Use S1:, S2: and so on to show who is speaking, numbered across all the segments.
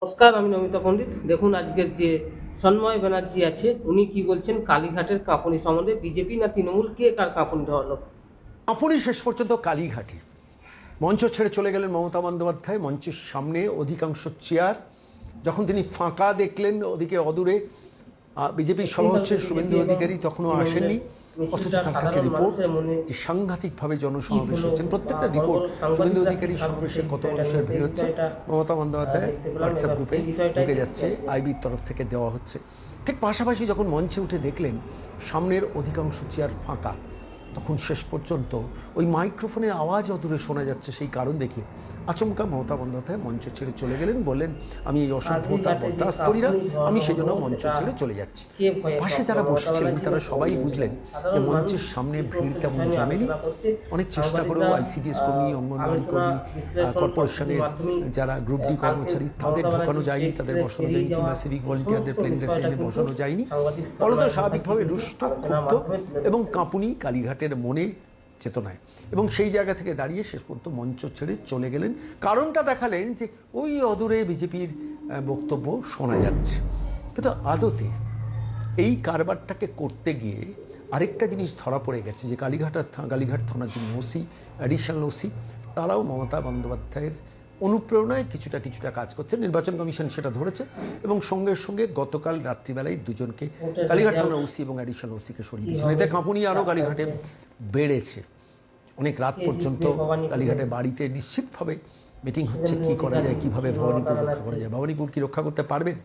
S1: নমস্কার, আমি নমিতা পণ্ডিত। দেখুন আজকের যে সন্ময় ব্যানার্জি আছে, উনি কি বলছেন কালীঘাটের কাঁপুনি সম্বন্ধে। বিজেপি না তৃণমূল, কে কার কাঁপুনি ধরলো?
S2: কাঁপুনি শেষ পর্যন্ত কালীঘাটে। মঞ্চ ছেড়ে চলে গেলেন মমতা বন্দ্যোপাধ্যায়। মঞ্চের সামনে অধিকাংশ চেয়ার যখন তিনি ফাঁকা দেখলেন, ওদিকে অদূরে বিজেপির সভা হচ্ছে, শুভেন্দু অধিকারী তখনও আসেননি। অথচ তার কাছে রিপোর্ট যে সাংঘাতিকভাবে জনসমাবেশ হচ্ছেন। প্রত্যেকটা রিপোর্ট, শুভেন্দু অধিকারীর সমাবেশে কত মানুষের ভিড় হচ্ছে, মমতা বন্দ্যোপাধ্যায় হোয়াটসঅ্যাপ গ্রুপে ঢুকে যাচ্ছে, আইবির তরফ থেকে দেওয়া হচ্ছে। ঠিক পাশাপাশি যখন মঞ্চে উঠে দেখলেন সামনের অধিকাংশ চেয়ার ফাঁকা, তখন শেষ পর্যন্ত ওই মাইক্রোফোনের আওয়াজ অদূরে শোনা যাচ্ছে। সেই কারণ দেখে আচমকা মমতা বন্দ্যোপাধ্যায় মঞ্চ ছেড়ে চলে গেলেন, বললেন আমি এই অসভ্যতা বরদাস্ত করি না, আমি সেজন্য মঞ্চ ছেড়ে চলে যাচ্ছি। পাশে যারা বসছিলেন তারা সবাই বুঝলেন যে মঞ্চের সামনে ভিড় তেমন জমেনি। অনেক চেষ্টা করেও আইসিডিএস কর্মী, অঙ্গনওয়াড়ি কর্মী, কর্পোরেশনের যারা গ্রুপ ডি কর্মচারী, তাদের ঢোকানো যায়নি, তাদের বসানো যায়নি, কিংবা সিভিক ভলেন্টিয়ারদের প্লেন ড্রেসে এনে বসানো যায়নি। ফলত স্বাভাবিকভাবে রুষ্ট, ক্ষুব্ধ এবং কাঁপুনি কালীঘাটের মনে, চেতনায়। এবং সেই জায়গা থেকে দাঁড়িয়ে শেষ পর্যন্ত মঞ্চ ছেড়ে চলে গেলেন। কারণটা দেখালেন যে ওই অদূরে বিজেপির বক্তব্য শোনা যাচ্ছে, কিন্তু আদতে এই কারবারটাকে করতে গিয়ে আরেকটা জিনিস ধরা পড়ে গেছে, যে কালীঘাট থানার যিনি ওসি, অ্যাডিশনাল ওসি, তারাও মমতা বন্দ্যোপাধ্যায়ের অনুপ্রেরণায় কিছুটা কাজ করছে। নির্বাচন কমিশন সেটা ধরেছে এবং সঙ্গে সঙ্গে গতকাল রাত্রিবেলায় দুজনকে কালীঘাট থানার ওসি এবং অ্যাডিশনাল ওসিকে সরিয়ে দিয়েছেন। এতে কাঁপুনি আরও কালীঘাটে বেড়েছে। অনেক রাত পর্যন্ত কালীঘাটের বাড়িতে নিশ্চিতভাবে মিটিং হচ্ছে, কী করা যায়, কীভাবে ভবানীপুর রক্ষা করা যায়। ভবানীপুর কি রক্ষা করতে পারবেন?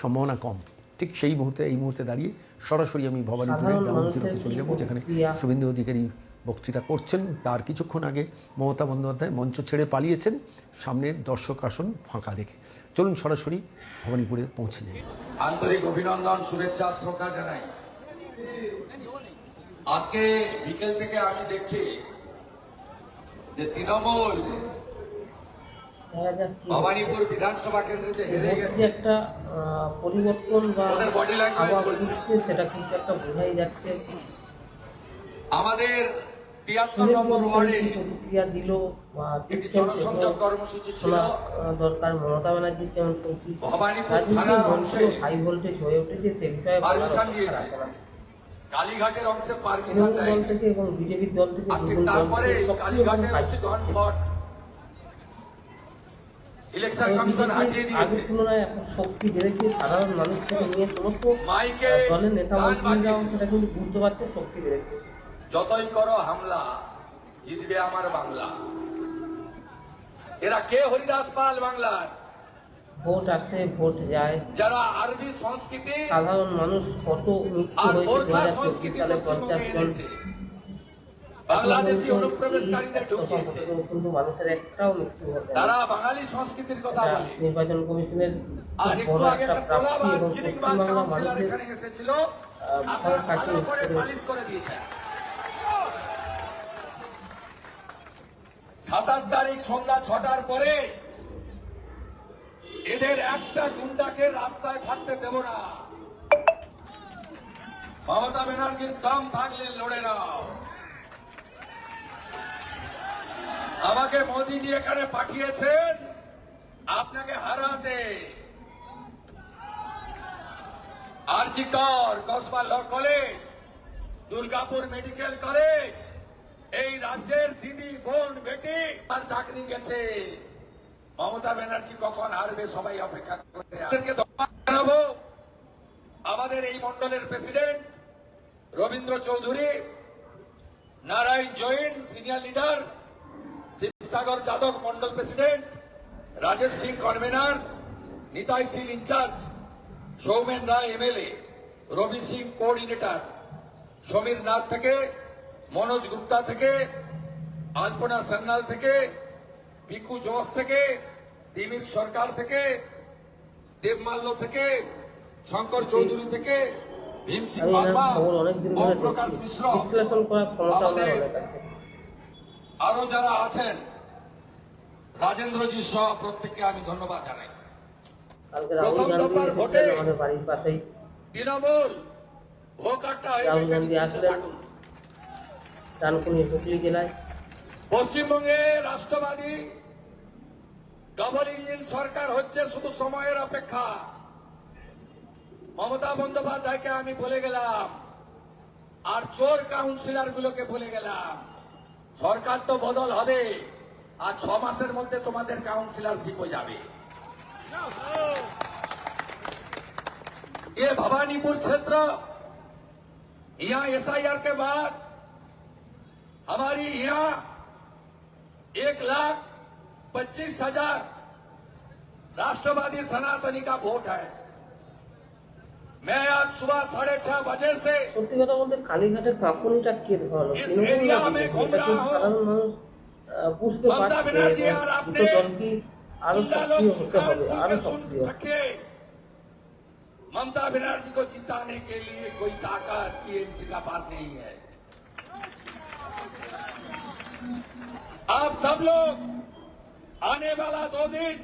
S2: সম্ভাবনা কম। ঠিক সেই মুহূর্তে, এই মুহূর্তে দাঁড়িয়ে সরাসরি আমি ভবানীপুরের গ্রাউন্ড জিরোতে চলে যাব, যেখানে শুভেন্দু অধিকারী বক্তৃতা করছেন। তার কিছুক্ষণ আগে মমতা বন্দ্যোপাধ্যায় মঞ্চ ছেড়ে পালিয়েছেন সামনে দর্শক আসন ফাঁকা দেখে। চলুন সরাসরি ভবানীপুরে পৌঁছে যাই।
S3: আন্তরিক অভিনন্দন, শুভেচ্ছা, শ্রদ্ধা জানাই। আজকে বিকেল থেকে আমি দেখছি যে তৃণমূল ভবানীপুর বিধানসভা কেন্দ্রে যে হেরে গেছে,
S1: একটা পরিবর্তন বা
S3: ওদের বডি ল্যাঙ্গুয়েজ বলছে,
S1: সেটা কিন্তু একটা বোঝাই যাচ্ছে।
S3: আমাদের ৭৩ নম্বর ওয়ার্ডে
S1: প্রতিক্রিয়া দিল বা
S3: একটি জনসংযোগ কর্মসূচি ছিল।
S1: দরকার মমতা ব্যানার্জির যেমন সচিব
S3: ভবানীপুর থানার অংশে
S1: হাই ভোল্টেজ হয়ে উঠেছে, সে বিষয়ে
S3: পারমিশন দিয়েছে, কালীঘাটের অংশে পারমিশন দেয়
S1: দল থেকে এবং বিজেপির দল থেকে
S3: তারপরে কালীঘাটের ইলেকশন কমিশন হাটিয়ে দিয়েছে।
S1: আগের তুলনায় এখন শক্তি বেড়েছে, সাধারণ মানুষ থেকে নিয়ে সমস্ত
S3: মাইকে
S1: দলের নেতা মন্ত্রীরাও সেটা কিন্তু বুঝতে পারছে, শক্তি বেড়েছে।
S3: যতই করো হামলা, জিতবে আমার বাংলা। এরা কে? হরিদাস পাল বাংলার।
S1: ভোট আসে, ভোট যায়।
S3: যারা আরবি সংস্কৃতি,
S1: সাধারণ মানুষ কত মৃত্যু হয়েছে 2024 সালে 50 জন
S3: বাংলাদেশি অনুপ্রবেশকারীদের ঢুকিয়েছে,
S1: কিন্তু মানুষের একটাও মৃত্যু হবে।
S3: তারা বাঙালি সংস্কৃতির কথা বলে।
S1: নির্বাচন কমিশনের
S3: আর একটু আগে একটা তোলাবাজ চিনিকবাজ কাউন্সিলর এখানে এসেছিল, আপনারা ভালো করে পালিশ করে দিয়েছে। ২৭ তারিখ সন্ধ্যা ৬টার পরে এদের একটা গুন্ডাকে রাস্তায় থাকতে দেব না। মমতা ব্যানার্জির দম থাকলে লড়ে নাও। আমাকে মোদিজি এখানে পাঠিয়েছেন আপনাকে হারাতে। RG Kar, Kasba law college, Durgapur medical college, এই রাজ্যের দিদি, বোন, বেটি আর চাকরি গেছে। মমতা ব্যানার্জি কখন হারবে সবাই অপেক্ষা করে। আমাদের এই মন্ডলের president Rabindra Chowdhury, Narayan Jain senior leader, Shivsagar Yadav mandal president, Rajesh Singh convener, Nitai Singh incharge, Soumen Roy MLA, Rabi Singh coordinator, Samir Nath থেকে, মনোজ গুপ্তা থেকে, আলপনা সান্যাল থেকে, পিকু জোস থেকে, তিমির সরকার থেকে, দেবমাল্য থেকে, শঙ্কর চৌধুরী থেকে, ভীম সিং বার্মা, ওম প্রকাশ মিশ্র, আরো যারা আছেন, রাজেন্দ্রজি সহ প্রত্যেককে আমি ধন্যবাদ জানাই। প্রথম দফার ভোটে তৃণমূল ভোকারটা হয়ে গেছে।
S1: ডানকুনি হুগলি জেলায়
S3: পশ্চিমবঙ্গে রাষ্ট্রবাদী ডবল ইঞ্জিন সরকার হচ্ছে শুধু সময়ের অপেক্ষা। মমতা বন্দ্যোপাধ্যায়কে আমি বলে গেলাম, আর চোর কাউন্সিলর গুলোকে বলে গেলাম, সরকার তো বদল হবে, আর 6 মাসের মধ্যে তোমাদের काउंसिलरशिप हो जावे। ये भवानीपुर क्षेत्र, यहाँ एसआईआर के बाद हमारी यहाँ 1,25,000 राष्ट्रवादी सनातनी का वोट है। मैं आज सुबह 6:30 बजे से
S1: সত্যি কথা বলতে কালীঘাটের কাঁপুনিটা কে ধরালো?
S3: इस
S1: তৃণমূল না
S3: एरिया में
S1: বিজেপি?
S3: घूम
S1: এটা
S3: रहा
S1: কিন্তু
S3: हूँ।
S1: সাধারণ মানুষ বুঝতে
S3: ममता
S1: পারছে
S3: बनर्जी
S1: এবং
S3: और
S1: দুটো
S3: आपने
S1: দলকে আরো
S3: गुंडा
S1: সক্রিয়
S3: लोग
S1: হতে হবে,
S3: सुल्तानपुर
S1: আরো
S3: के सुन
S1: সক্রিয়।
S3: रखे। ममता बनर्जी को जिताने के लिए कोई ताकत टीएमसी का पास नहीं है। आप सब लोग आने वाला 2 दिन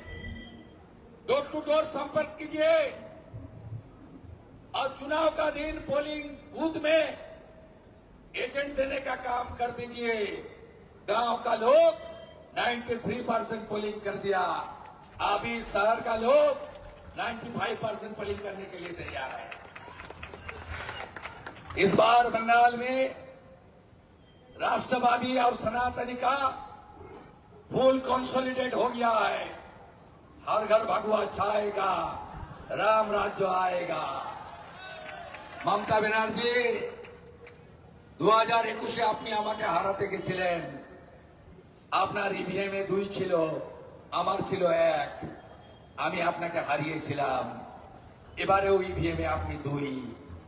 S3: डोर टू डोर संपर्क कीजिए और चुनाव का दिन पोलिंग बूथ में एजेंट देने का काम कर दीजिए। गांव का लोग 93% पोलिंग कर दिया, अभी शहर का लोग 95% पोलिंग करने के लिए तैयार है। इस बार बंगाल में राष्ट्रवादी और सनातनी का फुल कंसोलिडेट हो गया है। हर घर भगवा छाएगा, राम राज्य आएगा। ममता बनर्जी 2021 আপনি আমাকে হারাতে গেছিলেন, আপনার ইভিএমে 2 ছিল, আমার ছিল 1, আমি আপনাকে হারিয়েছিলাম। এবারেও ইভিএমে আপনি 2,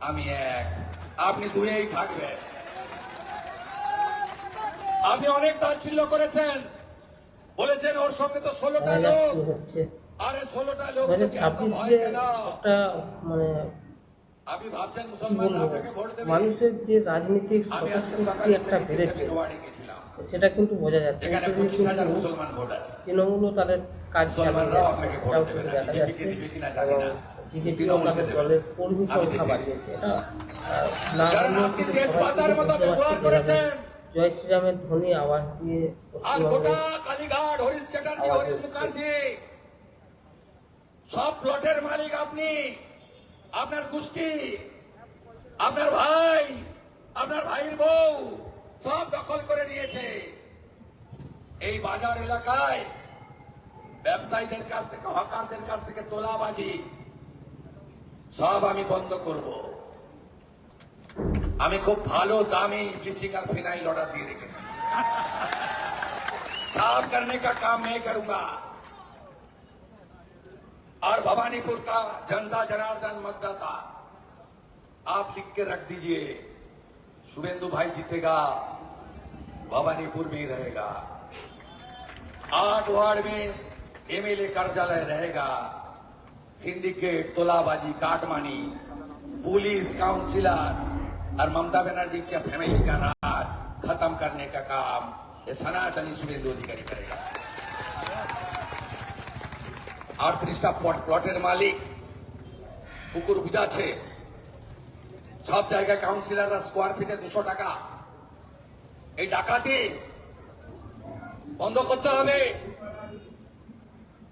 S3: আমি 1, আপনি 2-এই থাকবেন। আপনি অনেক তাচ্ছিল্য করেছেন, বলেছেন ওর সঙ্গে তো 16টা লোক,
S1: কি হচ্ছে
S3: আরে 16টা লোক
S1: 2026 যে একটা মানে
S3: আপনি ভাবছেন
S1: কি
S3: মুসলমানরা
S1: বলবো,
S3: আপনাকে ভোট দেবে?
S1: মানুষের যে রাজনীতিক
S3: আমি আজকে
S1: স্বতঃস্ফূর্তি
S3: সকালে
S1: একটা বেড়েছে,
S3: ওয়ার্ডে গেছিলাম,
S1: সেটা কিন্তু বোঝা যাচ্ছে।
S3: যেখানে
S1: কিন্তু
S3: 25,000 মুসলমান ভোট আছে।
S1: তৃণমূলও তাদের কাজ চালিয়ে
S3: মুসলমানরাও
S1: যাচ্ছে,
S3: আপনাকে ভোট
S1: এটাও
S3: দেবে
S1: কিন্তু
S3: না,
S1: দেখা
S3: বিজেপিকে
S1: যাচ্ছে।
S3: দিবে কিনা জানি
S1: এবং
S3: না,
S1: বিজেপিও
S3: তৃণমূলকে
S1: তাদের
S3: দেবে।
S1: দলের কর্মী
S3: আমি
S1: সংখ্যা
S3: দেখেছি।
S1: বাড়িয়েছে। এটা না
S3: কারণ
S1: বললেও
S3: আপনি
S1: কিন্তু
S3: তেজপাতার
S1: সবাই
S3: মতো
S1: বুঝতে
S3: ব্যবহার
S1: পারছে
S3: করেছেন।
S1: যেভাবে জয় শ্রীরামের ধ্বনি আওয়াজ দিয়ে
S3: আর গোটা
S1: পশ্চিমবঙ্গে
S3: কালীঘাট, হরিশ চ্যাটার্জি,
S1: আওয়াজ
S3: হরিশ
S1: হচ্ছে।
S3: মুখার্জি, সব প্লটের মালিক আপনি, আপনার গোষ্ঠী, আপনার ভাই, আপনার ভাইয়ের বউ সব দখল করে নিয়েছে। এই বাজার এলাকায় ব্যবসায়ীদের কাছ থেকে, হকারদের কাছ থেকে তোলাবাজি সব আমি বন্ধ করব। আমি খুব ভালো দামি ব্লিচিং আর ফিনাইল অর্ডার দিয়ে রেখেছি। साफ करने का काम मैं करूंगा। और भवानीपुर का जनता जनार्दन मतदाता आप लिख के रख दीजिए, शुभेंदु भाई जीतेगा, भवानीपुर में ही रहेगा। 8 वार्ड में एमएलए कार्यालय रहेगा। सिंडिकेट, तोलाबाजी, काटमानी, पुलिस, काउंसिलर और ममता बनर्जी के फैमिली का राज खत्म करने का काम ये सनातनी शुभेंदु अधिकारी करेगा। 38টা প্লটের মালিক পুকুর বুঝাচ্ছে, সব জায়গায় কাউন্সিলররা স্কোয়ার ফিটে 200 টাকা। এই ডাকাতি বন্ধ করতে হবে।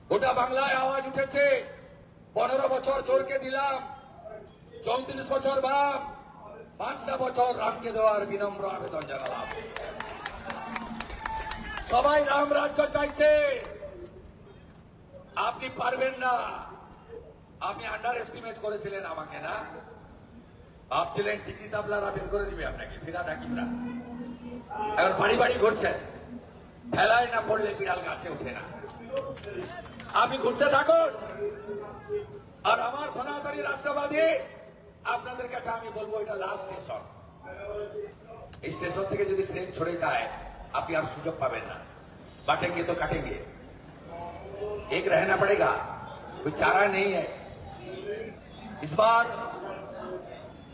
S3: গোটা বাংলায় আওয়াজ উঠেছে, 15 বছর চোরকে দিলাম, 34 বছর বাম, 5টা বছর রামকে দেওয়ার বিনম্র আবেদন জানালাম। সবাই রাম রাজ্য চাইছে, আপনি পারবেন না। আপনি আন্ডার এস্টিমেট করেছিলেন আমাকে, না ভাবছিলেন টিকি তাবলারা বের করে দিবে আপনাকে, ফিরা থাকিমরা। এখন বাড়ি বাড়ি ঘুরছেন, ফেলায় না পড়লে বিড়াল গাছে ওঠে না। আপনি ঘুরতে থাকুন। আর আমার সনাতনী রাষ্ট্রবাদী আপনাদের কাছে আমি বলবো, এটা লাস্ট স্টেশন। এই স্টেশন থেকে যদি ট্রেন ছড়ে যায় আপনি আর সুযোগ পাবেন না। बांटेंगे तो काटेंगे, एक रहना पड़ेगा, कोई चारा नहीं है। इस बार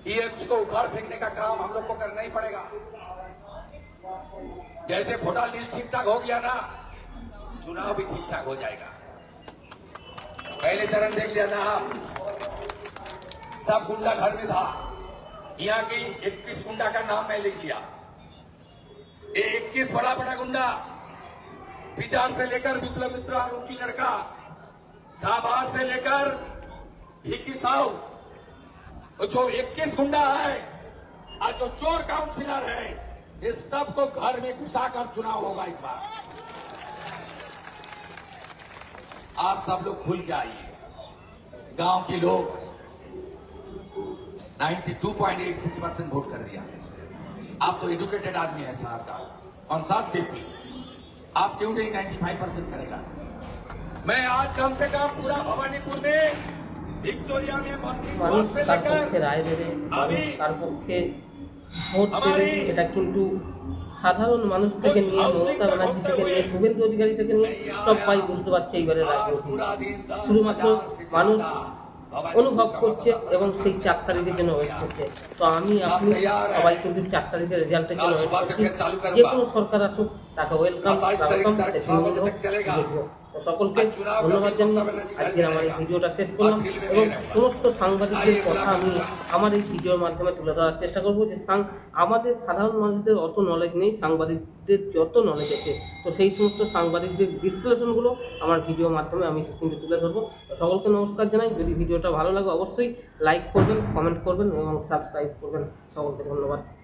S3: ईएमसी को उखाड़ फेंकने का काम हम लोग को करना ही पड़ेगा। जैसे वोटर लिस्ट ठीक ठाक हो गया ना, चुनाव भी ठीक ठाक हो जाएगा। पहले चरण देख लिया ना आप, सब गुंडा घर में था। यहाँ की 21 गुंडा का नाम मैं लिख लिया। ये 21 बड़ा बड़ा गुंडा पिटार से लेकर विप्लव मित्र और उनकी लड़का शाहबाज से लेकर भिकी साहू, जो 21 गुंडा है और जो चोर काउंसिलर है, इस सबको घर में घुसाकर चुनाव होगा इस बार। आप सब लोग खुल के आइए। गांव के लोग 92.86% वोट कर दिया। आप तो एजुकेटेड आदमी है साहब का, कॉन्सास पीपल, आप क्यों नहीं 95% करेगा? मैं आज कम से कम पूरा भवानीपुर में, विक्टोरिया में
S1: মানুষ
S3: से
S1: কার
S3: लेकर
S1: পক্ষে রায় দেবে, মানুষ
S3: আমি-
S1: কার পক্ষে ভোট দেবে, এটা কিন্তু সাধারণ মানুষ থেকে নিয়ে, মমতা ব্যানার্জি থেকে নিয়ে, শুভেন্দু অধিকারী থেকে নিয়ে সবাই বুঝতে পারছে এইবারে
S3: आज
S1: রাজনীতি
S3: पूरा दिन 10,000
S1: শুধুমাত্র
S3: से
S1: মানুষ
S3: ज्यादा
S1: অনুভব করছে এবং সেই 4 তারিখের জন্য ওয়েট করছে। তো আমি আপনি সবাই কিন্তু 4 তারিখের রেজাল্টের জন্য ওয়েট করছি। যে কোনো সরকার আসুক তাকে ওয়েলকাম, স্বাগতম, তো সকলকে ধন্যবাদ জানিয়ে আজকের আমার এই ভিডিওটা শেষ করলাম এবং সমস্ত সাংবাদিকদের কথা আমি আমার এই ভিডিওর মাধ্যমে তুলে ধরার চেষ্টা করবো যে আমাদের সাধারণ মানুষদের অত নলেজ নেই, সাংবাদিকদের যত নলেজ আছে, তো সেই সমস্ত সাংবাদিকদের বিশ্লেষণগুলো আমার ভিডিওর মাধ্যমে আমি কিন্তু তুলে ধরবো। তো সকলকে নমস্কার জানাই। যদি ভিডিওটা ভালো লাগে অবশ্যই লাইক করবেন, কমেন্ট করবেন এবং সাবস্ক্রাইব করবেন। সকলকে ধন্যবাদ।